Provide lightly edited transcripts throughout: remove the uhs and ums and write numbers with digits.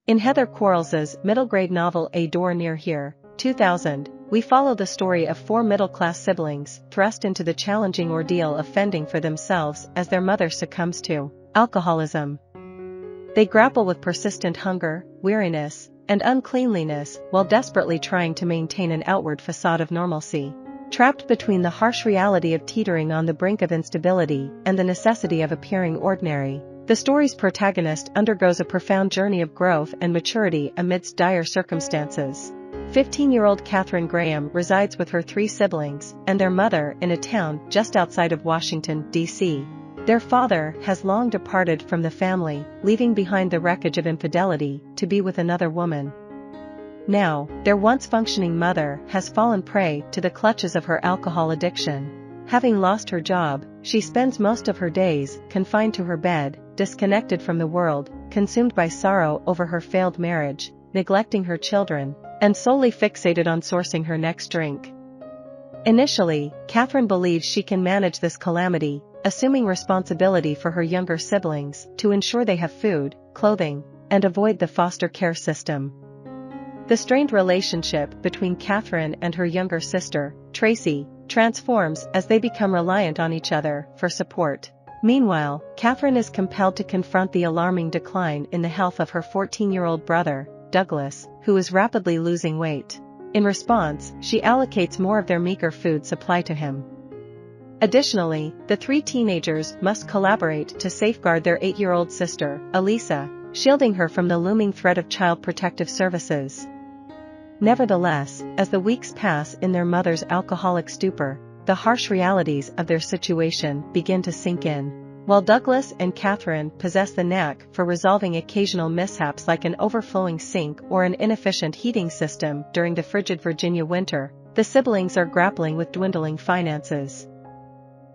In Heather Quarles's middle-grade novel A Door Near Here, 2000, we follow the story of four middle-class siblings thrust into the challenging ordeal of fending for themselves as their mother succumbs to alcoholism. They grapple with persistent hunger, weariness, and uncleanliness while desperately trying to maintain an outward facade of normalcy. Trapped between the harsh reality of teetering on the brink of instability and the necessity of appearing ordinary, the story's protagonist undergoes a profound journey of growth and maturity amidst dire circumstances. 15-year-old Katherine Graham resides with her three siblings and their mother in a town just outside of Washington, D.C. Their father has long departed from the family, leaving behind the wreckage of infidelity to be with another woman. Now, their once functioning mother has fallen prey to the clutches of her alcohol addiction. Having lost her job, she spends most of her days confined to her bed, disconnected from the world, consumed by sorrow over her failed marriage, neglecting her children, and solely fixated on sourcing her next drink. Initially, Katherine believes she can manage this calamity, assuming responsibility for her younger siblings to ensure they have food, clothing, and avoid the foster care system. The strained relationship between Katherine and her younger sister, Tracy, transforms as they become reliant on each other for support. Meanwhile, Katherine is compelled to confront the alarming decline in the health of her 14-year-old brother, Douglas, who is rapidly losing weight. In response, she allocates more of their meager food supply to him. Additionally, the three teenagers must collaborate to safeguard their 8-year-old sister, Elisa, shielding her from the looming threat of Child Protective Services. Nevertheless, as the weeks pass in their mother's alcoholic stupor, the harsh realities of their situation begin to sink in. While Douglas and Katherine possess the knack for resolving occasional mishaps like an overflowing sink or an inefficient heating system during the frigid Virginia winter, the siblings are grappling with dwindling finances.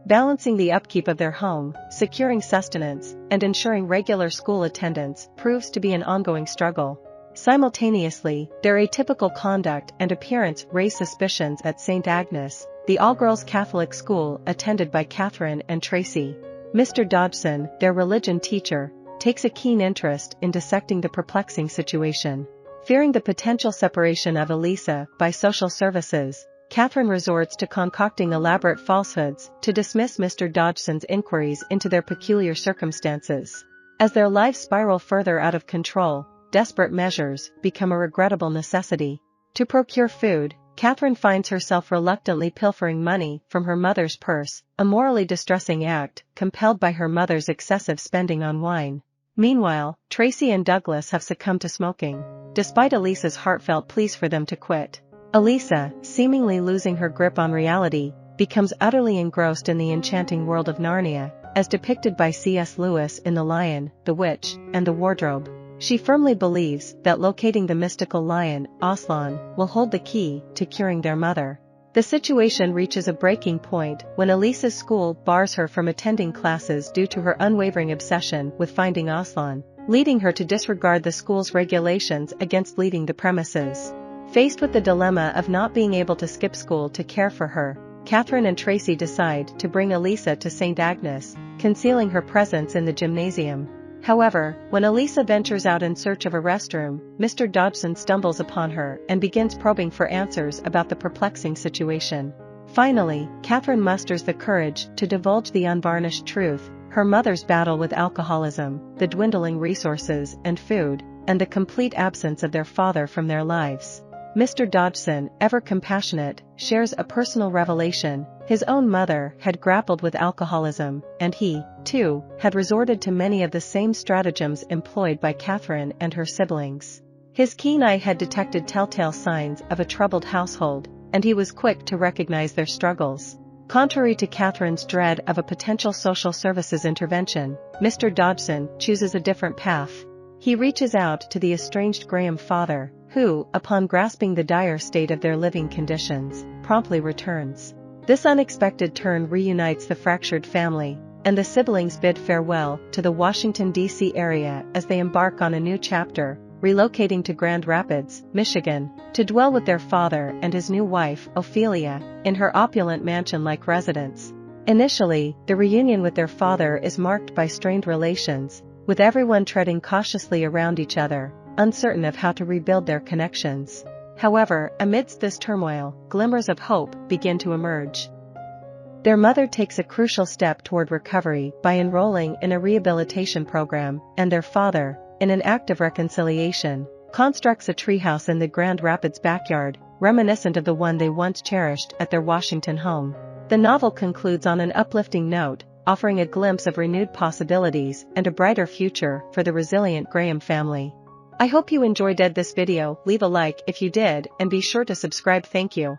Balancing the upkeep of their home, securing sustenance, and ensuring regular school attendance proves to be an ongoing struggle. Simultaneously, their atypical conduct and appearance raise suspicions at St. Agnes, the all-girls Catholic school attended by Katherine and Tracy. Mr. Dodgson, their religion teacher, takes a keen interest in dissecting the perplexing situation. Fearing the potential separation of Elisa by social services, Katherine resorts to concocting elaborate falsehoods to dismiss Mr. Dodgson's inquiries into their peculiar circumstances. As their lives spiral further out of control, desperate measures become a regrettable necessity. To procure food, Katherine finds herself reluctantly pilfering money from her mother's purse, a morally distressing act, compelled by her mother's excessive spending on wine. Meanwhile, Tracy and Douglas have succumbed to smoking, despite Elisa's heartfelt pleas for them to quit. Elisa, seemingly losing her grip on reality, becomes utterly engrossed in the enchanting world of Narnia, as depicted by C.S. Lewis in The Lion, the Witch, and the Wardrobe. She firmly believes that locating the mystical lion, Aslan, will hold the key to curing their mother. The situation reaches a breaking point when Elisa's school bars her from attending classes due to her unwavering obsession with finding Aslan, leading her to disregard the school's regulations against leaving the premises. Faced with the dilemma of not being able to skip school to care for her, Katherine and Tracy decide to bring Elisa to St. Agnes, concealing her presence in the gymnasium. However, when Elisa ventures out in search of a restroom, Mr. Dodgson stumbles upon her and begins probing for answers about the perplexing situation. Finally, Katherine musters the courage to divulge the unvarnished truth: her mother's battle with alcoholism, the dwindling resources and food, and the complete absence of their father from their lives. Mr. Dodgson, ever compassionate, shares a personal revelation: his own mother had grappled with alcoholism, and he, too, had resorted to many of the same stratagems employed by Katherine and her siblings. His keen eye had detected telltale signs of a troubled household, and he was quick to recognize their struggles. Contrary to Katherine's dread of a potential social services intervention, Mr. Dodgson chooses a different path. He reaches out to the estranged Graham father, who, upon grasping the dire state of their living conditions, promptly returns. This unexpected turn reunites the fractured family, and the siblings bid farewell to the Washington, D.C. area as they embark on a new chapter, relocating to Grand Rapids, Michigan, to dwell with their father and his new wife, Ophelia, in her opulent mansion-like residence. Initially, the reunion with their father is marked by strained relations, with everyone treading cautiously around each other, uncertain of how to rebuild their connections. However, amidst this turmoil, glimmers of hope begin to emerge. Their mother takes a crucial step toward recovery by enrolling in a rehabilitation program, and their father, in an act of reconciliation, constructs a treehouse in the Grand Rapids backyard, reminiscent of the one they once cherished at their Washington home. The novel concludes on an uplifting note, offering a glimpse of renewed possibilities and a brighter future for the resilient Graham family. I hope you enjoyed this video. Leave a like if you did, and be sure to subscribe. Thank you.